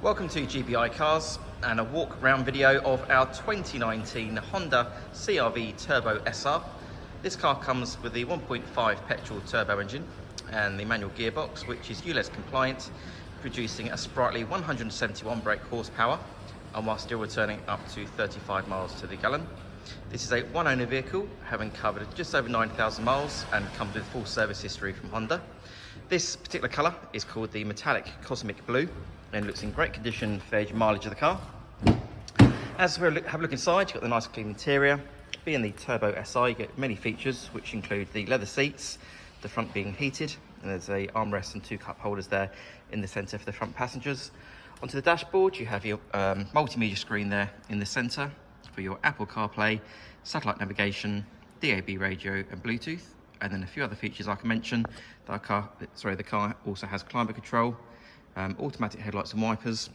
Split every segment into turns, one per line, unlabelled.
Welcome to GBI Cars and a walk around video of our 2019 Honda CRV Turbo SR. This car comes with the 1.5 petrol turbo engine and the manual gearbox, which is ULEZ compliant, producing a sprightly 171 brake horsepower and while still returning up to 35 miles to the gallon. This is a one-owner vehicle, having covered just over 9,000 miles and comes with full service history from Honda. This particular colour is called the Metallic Cosmic Blue and looks in great condition for age and mileage of the car. As we have a look inside, you've got the nice clean interior. Being the Turbo SR, you get many features, which include the leather seats, the front being heated, and there's a armrest and two cup holders there in the centre for the front passengers. Onto the dashboard, you have your multimedia screen there in the centre for your Apple Carplay, satellite navigation, DAB radio and Bluetooth, and then a few other features like I mentioned. The car also has climate control, automatic headlights and wipers,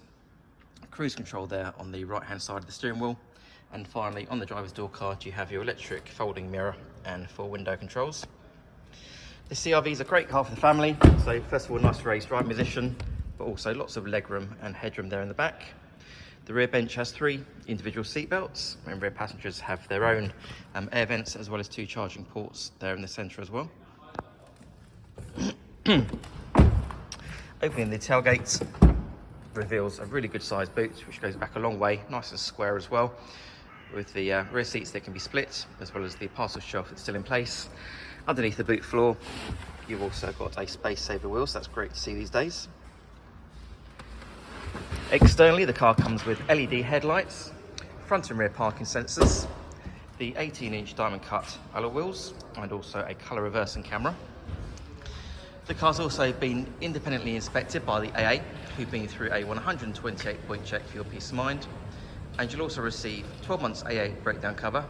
cruise control there on the right hand side of the steering wheel, and finally on the driver's door card you have your electric folding mirror and 4 window controls. The CRV is a great car for the family, so first of all, nice raised driving position, but also lots of legroom and headroom there in the back. The rear bench has 3 individual seat belts, and rear passengers have their own air vents, as well as 2 charging ports there in the centre as well. Opening the tailgate reveals a really good sized boot, which goes back a long way, nice and square as well, with the rear seats that can be split, as well as the parcel shelf that's still in place. Underneath the boot floor, you've also got a space saver wheel, so that's great to see these days. Externally, the car comes with LED headlights, front and rear parking sensors, the 18-inch diamond cut alloy wheels, and also a colour reversing camera. The car's also been independently inspected by the AA, who've been through a 128-point check for your peace of mind. And you'll also receive 12 months AA breakdown cover,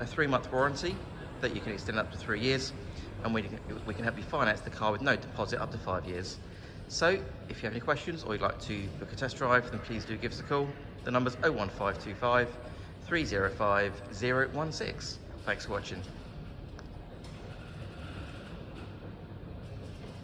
a 3-month warranty that you can extend up to 3 years, and we can help you finance the car with no deposit up to 5 years. So, if you have any questions or you'd like to book a test drive, then please do give us a call. The number's 01525 305 016. Thanks for watching.